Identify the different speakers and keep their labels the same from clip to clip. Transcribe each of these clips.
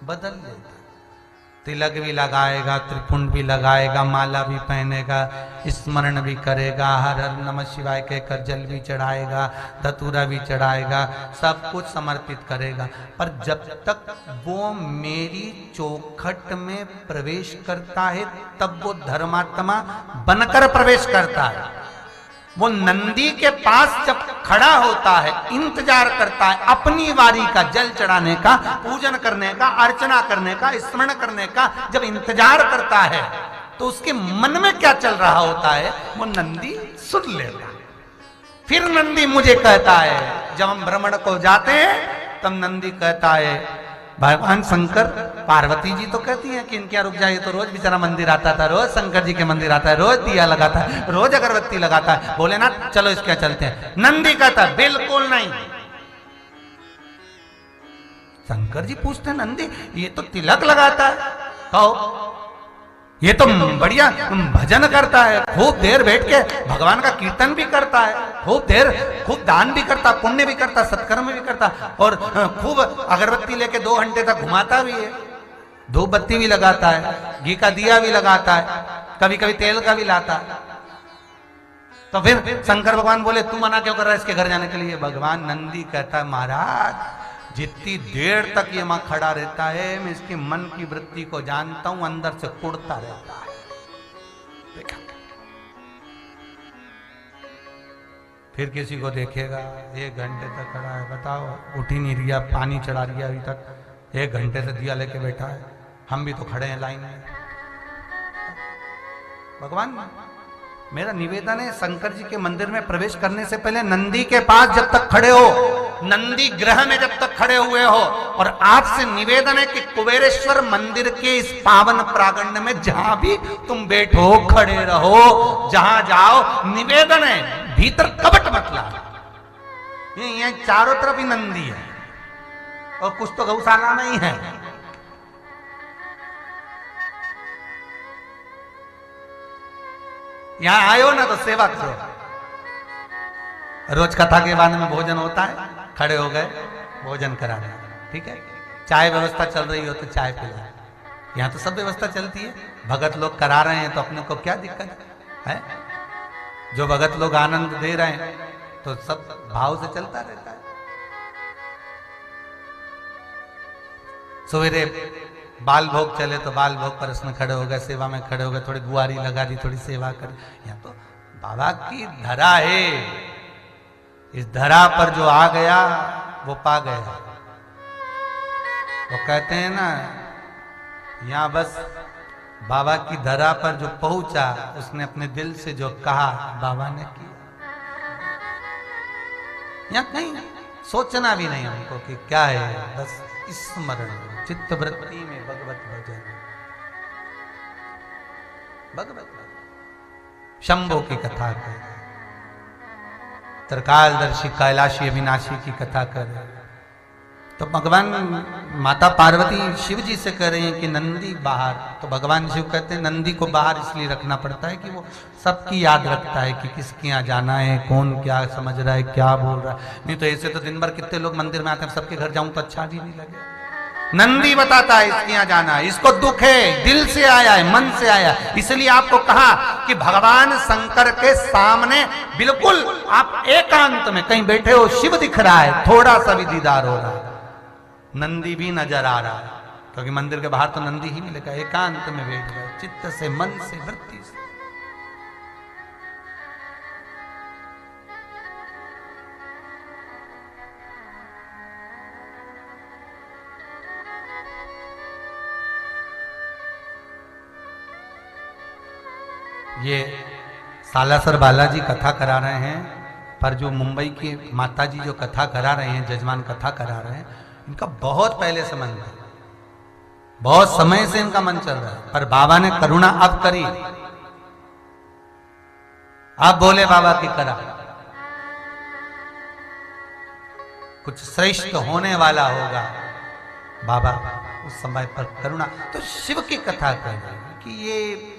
Speaker 1: बदल लेता। तिलक भी लगाएगा, त्रिपुंड भी लगाएगा, माला भी पहनेगा, स्मरण भी करेगा, हर हर नमः शिवाय कहकर जल भी चढ़ाएगा, धतूरा भी चढ़ाएगा, सब कुछ समर्पित करेगा। पर जब तक वो मेरी चौखट में प्रवेश करता है तब वो धर्मात्मा बनकर प्रवेश करता है। वो नंदी के पास जब खड़ा होता है, इंतजार करता है अपनी वारी का, जल चढ़ाने का, पूजन करने का, अर्चना करने का, स्मरण करने का, जब इंतजार करता है तो उसके मन में क्या चल रहा होता है वो नंदी सुन लेता है। फिर नंदी मुझे कहता है, जब हम भ्रमण को जाते हैं तब नंदी कहता है, भगवान शंकर, पार्वती जी तो कहती हैं कि इनके रुक जाइए, तो रोज बेचारा मंदिर आता था, रोज शंकर जी के मंदिर आता है, रोज दिया लगाता है, रोज अगरबत्ती लगाता है, भोलेनाथ चलो इसके चलते हैं। नंदी कहता है बिल्कुल नहीं। शंकर जी पूछते हैं, नंदी ये तो तिलक लगाता है, कहो ये तो बढ़िया भजन करता है, खूब देर बैठ के भगवान का कीर्तन भी करता है, खूब देर खूब दान भी करता, पुण्य भी करता, सत्कर्म भी करता, और खूब अगरबत्ती लेके 2 घंटे तक घुमाता भी है, धूप बत्ती भी लगाता है, घी का दिया भी लगाता है, कभी कभी तेल का भी लाता है। तो फिर शंकर भगवान बोले तू मना क्यों कर रहा है इसके घर जाने के लिए? भगवान नंदी कहता है, महाराज जितनी देर तक ये मां खड़ा रहता है मैं इसके मन की वृत्ति को जानता हूं, अंदर से कुड़ता रहता है। देखा? फिर किसी को देखेगा 1 घंटे तक खड़ा है, बताओ उठ ही नहीं रिया, पानी चढ़ा रिया अभी तक, 1 घंटे से दिया लेके बैठा है, हम भी तो खड़े हैं लाइन में। भगवान मेरा निवेदन है, शंकर जी के मंदिर में प्रवेश करने से पहले नंदी के पास जब तक खड़े हो, नंदी ग्रह में जब तक खड़े हुए हो, और आपसे निवेदन है कि कुबेरेश्वर मंदिर के इस पावन प्रांगण में जहां भी तुम बैठो, खड़े रहो, जहां जाओ, निवेदन है भीतर कपट मत ला। ये चारों तरफ ही नंदी है और कुछ तो गौशाला में ही है। यहां आयो ना तो सेवा करो। रोज कथा के बाद में भोजन होता है, खड़े हो गए, भोजन करा रहे, ठीक है, चाय व्यवस्था चल रही हो तो चाय पिला, यहाँ तो सब व्यवस्था चलती है, भगत लोग करा रहे हैं तो अपने को क्या दिक्कत है? जो भगत लोग आनंद दे रहे हैं तो सब भाव से चलता रहता है। सवेरे बाल भोग चले तो बाल भोग पर उसमें खड़े हो गए, सेवा में खड़े हो गए, थोड़ी गुआरी लगा दी, थोड़ी सेवा कर। यहाँ तो बाबा की धरा है, इस धरा पर जो आ गया वो पा गया। वो कहते हैं ना, यहाँ बस बाबा की धरा पर जो पहुंचा उसने अपने दिल से जो कहा बाबा ने किया। यहाँ कहीं सोचना भी नहीं हमको कि क्या है, बस स्मरण चित्त वृत्ति में भगवत भजन, भगवत शंभो की कथा कर, त्रिकालदर्शी कैलाशी अविनाशी की कथा कर। तो भगवान माता पार्वती शिव जी से कह रहे हैं कि नंदी बाहर, तो भगवान शिव कहते हैं नंदी को बाहर इसलिए रखना पड़ता है कि वो सबकी याद रखता है कि किसके यहाँ जाना है, कौन क्या समझ रहा है, क्या बोल रहा है। नहीं तो ऐसे तो दिन भर कितने लोग मंदिर में आते हैं, सबके घर जाऊं तो अच्छा भी नहीं लगे। नंदी बताता है इसके यहाँ जाना है, इसको दुख है, दिल से आया है, मन से आया, इसलिए आपको कहा कि भगवान शंकर के सामने बिल्कुल आप एकांत में कहीं बैठे हो, शिव दिख रहा है, थोड़ा सा भी दीदार हो रहा है, नंदी भी नजर आ रहा है, क्योंकि मंदिर के बाहर तो नंदी ही मिलेगा। एकांत में बैठ गए, चित्त से, मन से, वृत्ति से। ये सालासर बालाजी कथा करा रहे हैं, पर जो मुंबई की माता जी जो कथा करा रहे हैं, जजमान कथा करा रहे हैं, इनका बहुत पहले से मन है, बहुत समय से इनका मन चल रहा है, पर बाबा ने करुणा अब करी, अब बोले बाबा की करा, कुछ श्रेष्ठ होने वाला होगा। बाबा उस समय पर करुणा, तो शिव की कथा कर रहे हैं कि ये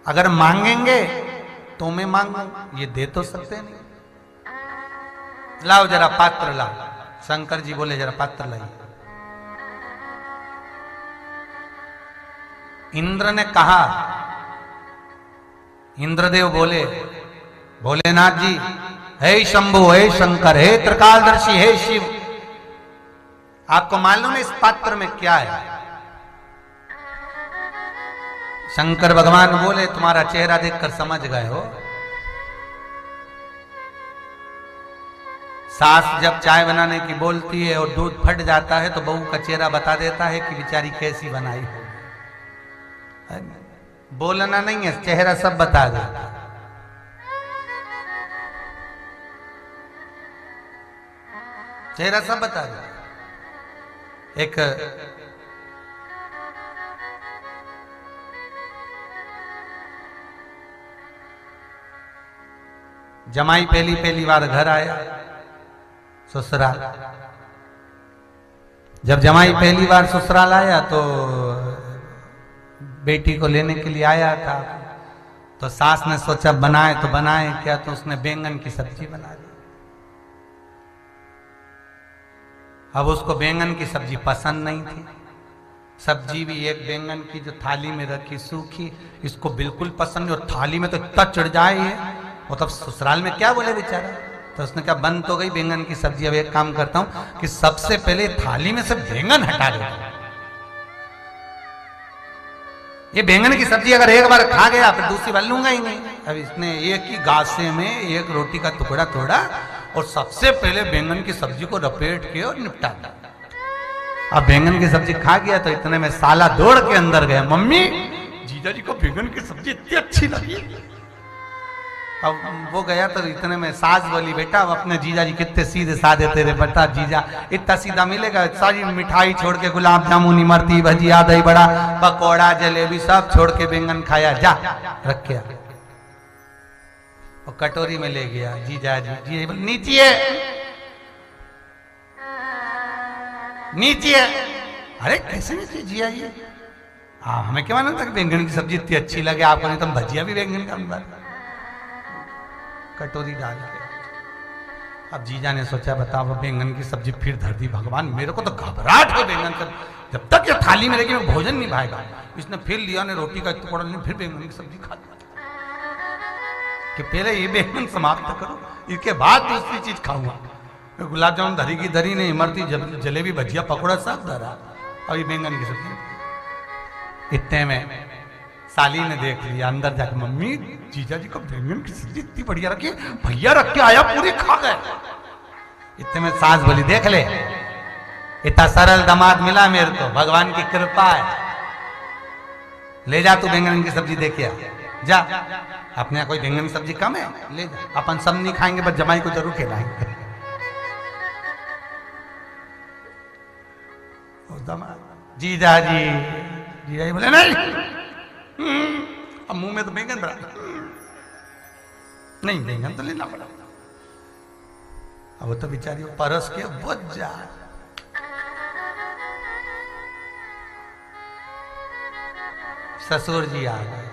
Speaker 1: अगर मांगेंगे तो मैं मांगू, ये दे तो सकते नहीं, लाओ जरा पात्र लाओ। शंकर जी बोले जरा पात्र लाइए। इंद्र ने कहा, इंद्रदेव बोले, भोलेनाथ जी, हे शंभु, हे शंकर, हे त्रिकालदर्शी, हे शिव, आपको मालूम है इस पात्र में क्या है? शंकर भगवान बोले, तुम्हारा चेहरा देखकर समझ गए हो। सास जब चाय बनाने की बोलती है और दूध फट जाता है तो बहू का चेहरा बता देता है कि बेचारी कैसी बनाई हो। बोलना नहीं है, चेहरा सब बता देता। चेहरा सब बता देता। एक जमाई पहली बार घर आया ससुराल। जब जमाई पहली बार ससुराल आया तो बेटी को लेने के लिए आया था, तो सास ने सोचा बनाए तो बनाए क्या, तो उसने बैंगन की सब्जी बना दी। अब उसको बैंगन की सब्जी पसंद नहीं थी। सब्जी भी एक बैंगन की जो थाली में रखी सूखी, इसको बिल्कुल पसंद नहीं, और थाली में तो इतना चढ़ जाए है, वो तब ससुराल में क्या बोले बेचारा। तो उसने कहा बंद तो गई बैंगन की सब्जी, अब एक काम करता हूं कि सबसे पहले थाली में से बैंगन हटा देता हूं। ये बैंगन की सब्जी अगर एक बार खा गया फिर दूसरी बार लूंगा ही नहीं। अब इसने एक ही गासे में एक रोटी का टुकड़ा तोड़ा और सबसे पहले बैंगन की सब्जी को लपेट के और निपटा दिया। अब बैंगन की सब्जी खा गया तो इतने में साला दौड़ के अंदर गया, मम्मी जीजा जी को बैंगन की सब्जी इतनी अच्छी लगी। अब वो गया तो इतने में सास बोली, बेटा अब अपने जीजा जी कितने सीधे साधे तेरे, बता जीजा इतना सीधा मिलेगा? सारी मिठाई छोड़ के गुलाब जामुन, इमरती, भजिया, दही बड़ा, पकौड़ा, जलेबी सब छोड़ के बैंगन खाया, जा रख के और कटोरी में ले गया। जीजा जी, जी बोले नीचे नीचे। अरे कैसे नीचे जिया जी? हाँ हमें क्या मालूम था कि बैंगन की सब्जी इतनी अच्छी लगे आपको, नहीं तो भजिया भी बैंगन का अंदर। कटोरी डाल के अब जीजा ने सोचा बताओ बैंगन की सब्जी फिर धर दी। भगवान मेरे को तो घबराहट है बैंगन से, जब तक ये थाली में रहेगी मैं भोजन नहीं भाएगा। इसने फिर लिया ने रोटी का टुकड़ा ने फिर बैंगन की सब्जी खा दी कि पहले ये बैंगन समाप्त करो, इसके बाद दूसरी चीज खाऊंगा। गुलाब जामुन धरी की धरी ने, इमरती, जलेबी, भजिया, पकौड़ा सब धरा और ये बैंगन की सब्जी। इतने में साली ने देख लिया, अंदर जाके मम्मी जीजा जी को बैंगन की सब्जी इतनी बढ़िया रखी, भैया रख के आया पूरी खा गए। इतने में सास बोली देख ले इतना सरल दामाद मिला मेरे को, भगवान की कृपा है, ले जा तू बैंगन की सब्जी देखिए जा। अपने यहाँ कोई बैंगन की सब्जी कम है, ले जा, अपन सब नहीं खाएंगे पर जमाई को जरूर खिलाएंगे। जीजा जी, जीजा जी बोले नहीं, अब मुंह में तो बैंगन भरा, नहीं बैंगन तो लेना पड़ा। अब वो तो बेचारी परस के बुझ जा। ससुर जी आ गए,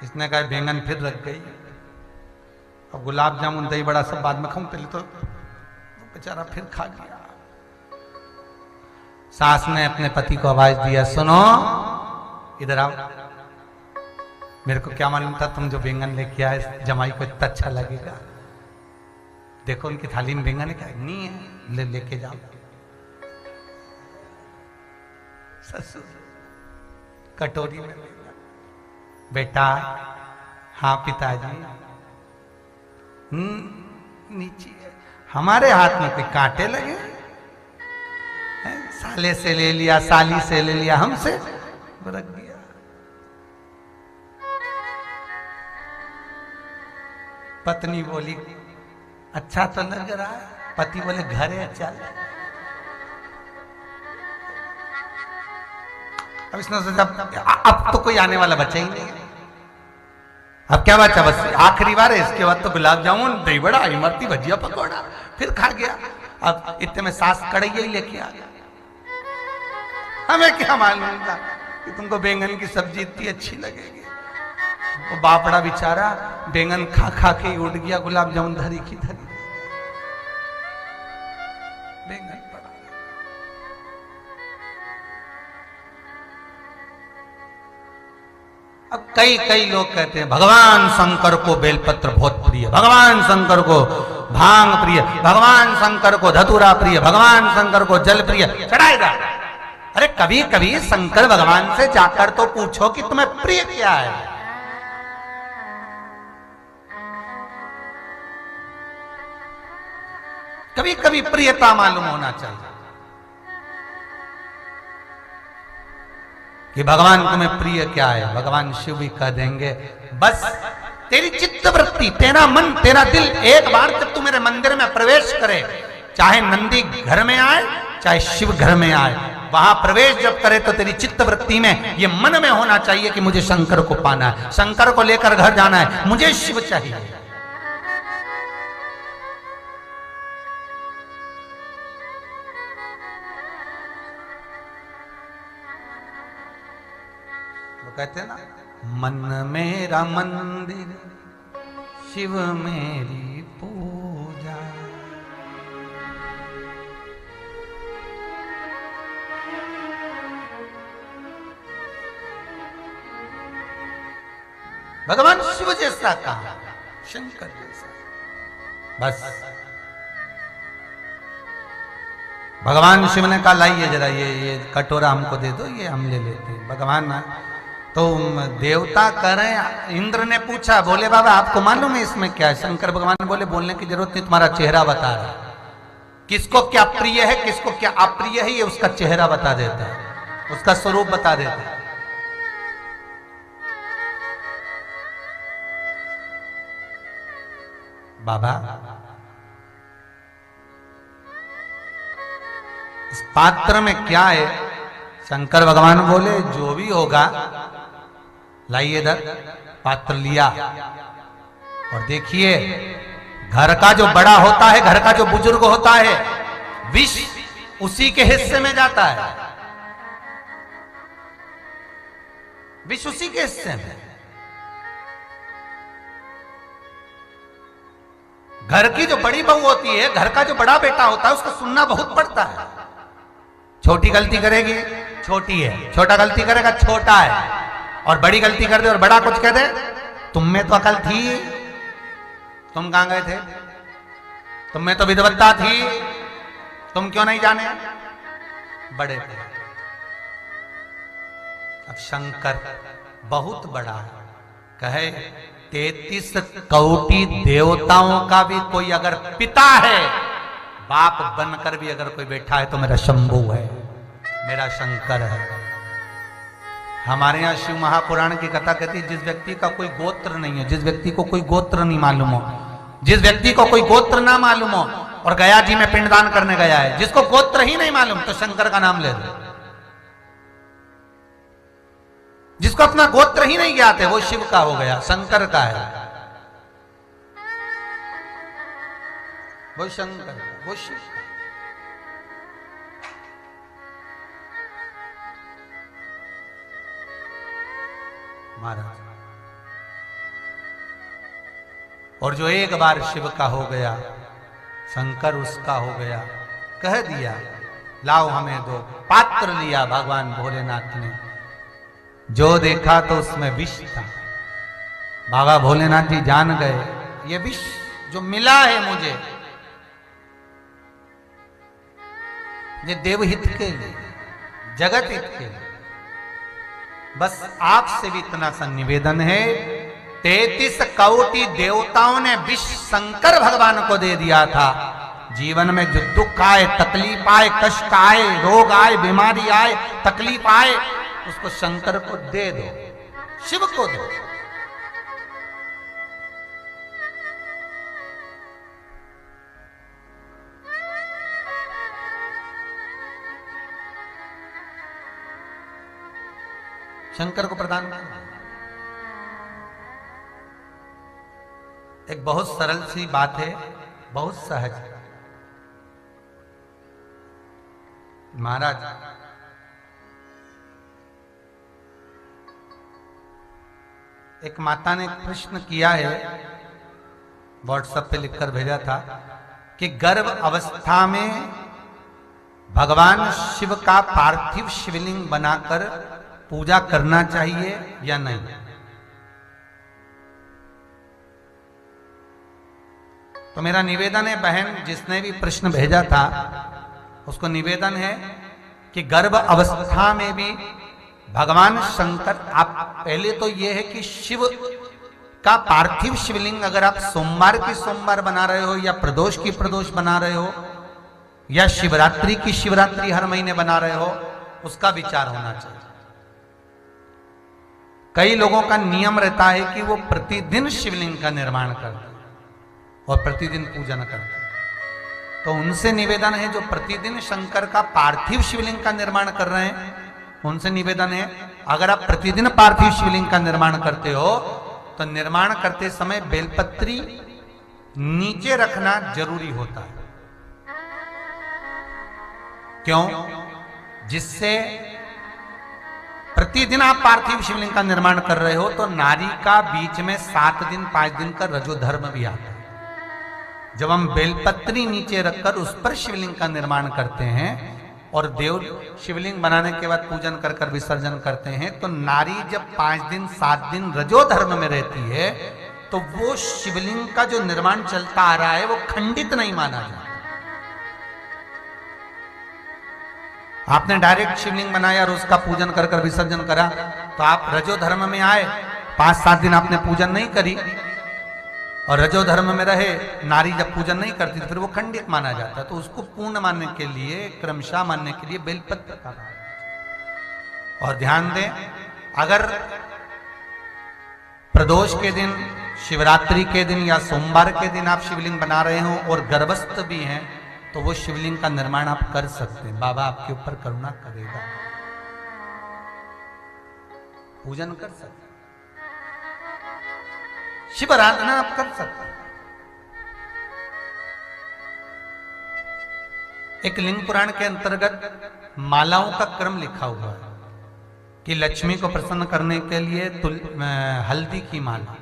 Speaker 1: इसने कहा बैंगन फिर रख गई। अब गुलाब जामुन, दही बड़ा सब बाद में खाऊं, पहले तो बेचारा फिर खा गया। सास ने अपने पति को आवाज दिया, सुनो इधर आओ, मेरे को क्या मालूम था तुम जो बैंगन लेके आए जमाई को इतना अच्छा लगेगा। देखो उनकी थाली में बैंगन है क्या? नहीं है, लेके जाओ। ससुर कटोरी में बेटा, हाँ पिताजी, नीचे हमारे हाथ में कोई कांटे लगे? साले से ले लिया, साली से ले लिया, हमसे रख दिया। पत्नी बोली अच्छा तो लग रहा है, पति बोले घर है चल। अब इसने सोचा अब तो कोई आने वाला बचा ही नहीं, अब क्या बचा, बस आखिरी बार है, इसके बाद तो गुलाब जामुन, दही बड़ा, इमरती, भजिया, पकौड़ा, फिर खा गया। अब इतने में सास कढ़ैया ही लेके आ गया। हमें क्या मालूम था कि तुमको बैंगन की सब्जी इतनी अच्छी लगेगी। वो बापड़ा बेचारा बैंगन खा खा के उठ गया, गुलाब जामुन धरी की धरी बैंगन पड़ा। अब कई कई लोग कहते हैं भगवान शंकर को बेलपत्र बहुत प्रिय, भगवान शंकर को भांग प्रिय, भगवान शंकर को धतूरा प्रिय, भगवान शंकर को जल प्रिय, चढ़ाएगा। अरे कभी कभी शंकर भगवान से जाकर तो पूछो कि तुम्हें प्रिय क्या है। कभी कभी प्रियता मालूम होना चाहिए कि भगवान तुम्हें प्रिय क्या है। भगवान शिव भी कह देंगे बस तेरी चित्त वृत्ति, तेरा मन, तेरा दिल एक बार जब तू मेरे मंदिर में प्रवेश करे, चाहे नंदी घर में आए चाहे शिव घर में आए, वहां प्रवेश जब करे तो तेरी चित्त वृत्ति में ये मन में होना चाहिए कि मुझे शंकर को पाना है, शंकर को लेकर घर जाना है, मुझे शिव चाहिए। कहते हैं ना, मन मेरा मंदिर शिव मेरी पूजा। भगवान शिव जैसा कहा, शंकर जैसा। बस भगवान शिव ने कहा लाइए जरा ये कटोरा हमको दे दो, ये हम ले लेते हैं। भगवान तो देवता करें, इंद्र ने पूछा, बोले बाबा आपको मालूम है इसमें क्या है? शंकर भगवान बोले बोलने की जरूरत नहीं, तुम्हारा चेहरा बता रहा है, किसको क्या प्रिय है किसको क्या अप्रिय है, ये उसका चेहरा बता देता है, उसका स्वरूप बता देता है। बाबा इस पात्र में क्या है? शंकर भगवान बोले जो भी होगा लाइए इधर। पात्र लिया और देखिए, घर का जो बड़ा होता है, घर का जो बुजुर्ग होता है, विष उसी के हिस्से में जाता है, विष उसी के हिस्से में। घर की जो बड़ी बहू होती है, घर का जो बड़ा बेटा होता है, उसका सुनना बहुत पड़ता है। छोटी गलती करेगी छोटी है, छोटा गलती करेगा छोटा है, और बड़ी गलती कर दे और बड़ा कुछ कह दे, तुम में तो अकल थी, तुम कहां गए थे, तुम में तो विद्वत्ता थी, तुम क्यों नहीं जाने, बड़े थे। अब शंकर बहुत बड़ा है, कहे 33 कोटि देवताओं का भी कोई अगर पिता है, बाप बनकर भी अगर कोई बैठा है तो मेरा शंभु है, मेरा शंकर है। हमारे यहाँ शिव महापुराण की कथा कहती है, जिस व्यक्ति का कोई गोत्र नहीं है, जिस व्यक्ति को कोई गोत्र नहीं मालूम हो, जिस व्यक्ति को कोई गोत्र ना मालूम हो और गया जी में पिंडदान करने गया है, जिसको गोत्र ही नहीं मालूम, तो शंकर का नाम ले दो। जिसको अपना गोत्र ही नहीं ज्ञात है वो शिव का हो गया, शंकर का है, वो शंकर, वो शिव। महाराज, और जो एक बार शिव का हो गया, शंकर उसका हो गया, कह दिया लाओ हमें दो। पात्र लिया भगवान भोलेनाथ ने, जो देखा तो उसमें विष था। बाबा भोलेनाथ जी जान गए ये विष जो मिला है मुझे, ये देवहित के लिए, जगत हित के लिए। बस आपसे भी इतना सा निवेदन है, 33 कोटि देवताओं ने विष शंकर भगवान को दे दिया था। जीवन में जो दुख आए, तकलीफ आए, कष्ट आए, रोग आए, बीमारी आए, तकलीफ आए, उसको शंकर को दे दो, शिव को दो। शंकर को प्रदान करना। एक बहुत सरल सी बात है, बहुत सहज। महाराज, एक माता ने प्रश्न किया है, व्हाट्सएप पे लिखकर भेजा था कि गर्भ अवस्था में भगवान शिव का पार्थिव शिवलिंग बनाकर पूजा करना चाहिए या नहीं। तो मेरा निवेदन है, बहन जिसने भी प्रश्न भेजा था उसको निवेदन है कि गर्भ अवस्था में भी भगवान शंकर, आप पहले तो यह है कि शिव का पार्थिव शिवलिंग अगर आप सोमवार की सोमवार बना रहे हो या प्रदोष की प्रदोष बना रहे हो या शिवरात्रि की शिवरात्रि हर महीने बना रहे हो, उसका विचार होना चाहिए। कई लोगों का नियम रहता है कि वो प्रतिदिन शिवलिंग का निर्माण करते हैं और प्रतिदिन पूजन करते हैं। तो उनसे निवेदन है जो प्रतिदिन शंकर का पार्थिव शिवलिंग का निर्माण कर रहे हैं, उनसे निवेदन है अगर आप प्रतिदिन पार्थिव शिवलिंग का निर्माण करते हो तो निर्माण करते समय बेलपत्री नीचे रखना जरूरी होता है। क्यों? जिससे प्रतिदिन आप पार्थिव शिवलिंग का निर्माण कर रहे हो तो नारी का बीच में 7 दिन 5 दिन का रजोधर्म भी आता है। जब हम बेलपत्री नीचे रखकर उस पर शिवलिंग का निर्माण करते हैं और देव शिवलिंग बनाने के बाद पूजन कर कर विसर्जन करते हैं, तो नारी जब 5 दिन 7 दिन रजोधर्म में रहती है तो वो शिवलिंग का जो निर्माण चलता आ रहा है वो खंडित नहीं माना जाता। आपने डायरेक्ट शिवलिंग बनाया और उसका पूजन कर कर विसर्जन करा तो आप रजोधर्म में आए, 5-7 दिन आपने पूजन नहीं करी और रजोधर्म में रहे, नारी जब पूजन नहीं करती तो फिर वो खंडित माना जाता। तो उसको पूर्ण मानने के लिए, क्रमशः मानने के लिए बेलपत्र का। और ध्यान दें, अगर प्रदोष के दिन, शिवरात्रि के दिन या सोमवार के दिन आप शिवलिंग बना रहे हो और गर्भस्थ भी हैं तो वो शिवलिंग का निर्माण आप कर सकते हैं। बाबा आपके ऊपर करुणा करेगा, पूजन कर सकते, शिव आराधना आप कर सकते। एक लिंग पुराण के अंतर्गत मालाओं का क्रम लिखा हुआ है कि लक्ष्मी को प्रसन्न करने के लिए हल्दी की माला,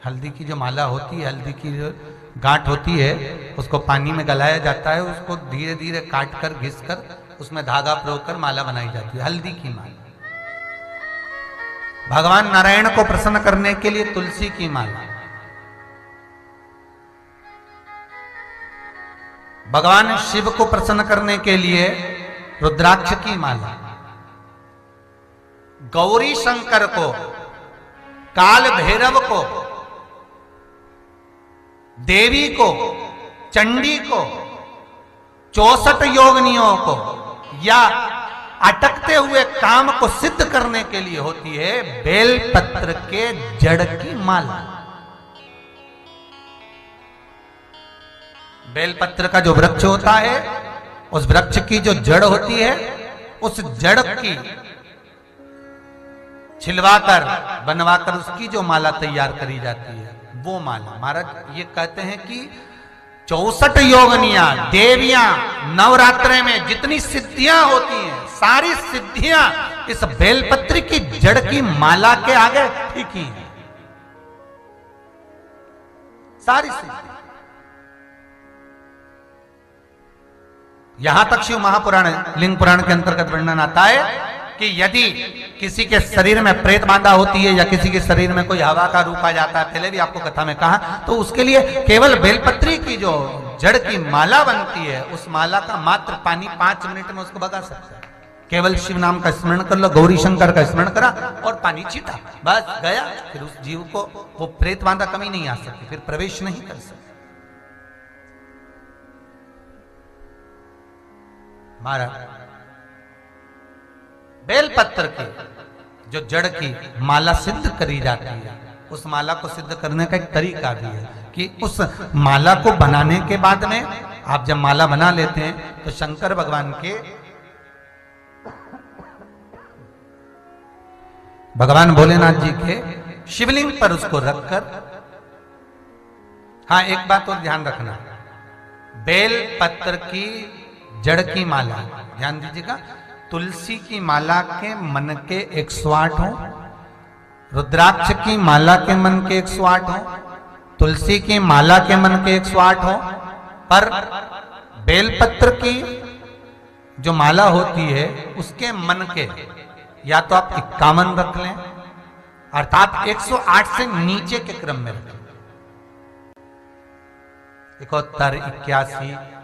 Speaker 1: हल्दी की जो माला होती है, हल्दी की जो गांठ होती है, उसको पानी में गलाया जाता है, उसको धीरे धीरे काट कर घिस कर उसमें धागा प्रयोग कर माला बनाई जाती है, हल्दी की माला। भगवान नारायण को प्रसन्न करने के लिए तुलसी की माला, भगवान शिव को प्रसन्न करने के लिए रुद्राक्ष की माला, गौरी शंकर को, काल भैरव को, देवी को, चंडी को, 64 योगिनियों को या अटकते हुए काम को सिद्ध करने के लिए होती है बेलपत्र के जड़ की माला। बेलपत्र का जो वृक्ष होता है, उस वृक्ष की जो जड़ होती है, उस जड़ की छिलवाकर बनवाकर उसकी जो माला तैयार करी जाती है वो माला। महाराज ये कहते हैं कि 64 योगनियां, देवियां, नवरात्रे में जितनी सिद्धियां होती हैं, सारी सिद्धियां इस बेलपत्री की जड़ की माला के आगे फीकी हैं, सारी सिद्धि। यहां तक शिव महापुराण लिंग पुराण के अंतर्गत वर्णन आता है कि यदि किसी के शरीर में प्रेत बांधा होती है या किसी के शरीर में कोई हवा का रूप आ जाता है, पहले भी आपको कथा में कहा, तो उसके लिए केवल बेलपत्री की जो जड़ की माला बनती है, उस माला का मात्र पानी 5 मिनट में उसको भगा सकता है। केवल शिव नाम का स्मरण कर लो, गौरी शंकर का स्मरण करा और पानी छीटा, बस गया। फिर उस जीव को वो प्रेत बांधा कमी नहीं आ सकती, फिर प्रवेश नहीं कर सकती। महाराज बेलपत्र की जो जड़ की माला सिद्ध करी जाती है, उस माला को सिद्ध करने का एक तरीका भी है कि उस माला को बनाने के बाद में आप जब माला बना लेते हैं तो शंकर भगवान के, भगवान भोलेनाथ जी के शिवलिंग पर उसको रखकर, हाँ एक बात और ध्यान रखना, बेलपत्र की जड़ की माला, ध्यान दीजिएगा, तुलसी की माला के मन के 108 हो, रुद्राक्ष की माला के मन के 108 हो, तुलसी की माला के मन के 108 हो, पर बेलपत्र की जो माला होती है उसके मन के या तो आप 51 रख लें, अर्थात 108 से नीचे के क्रम में रखें। 71 81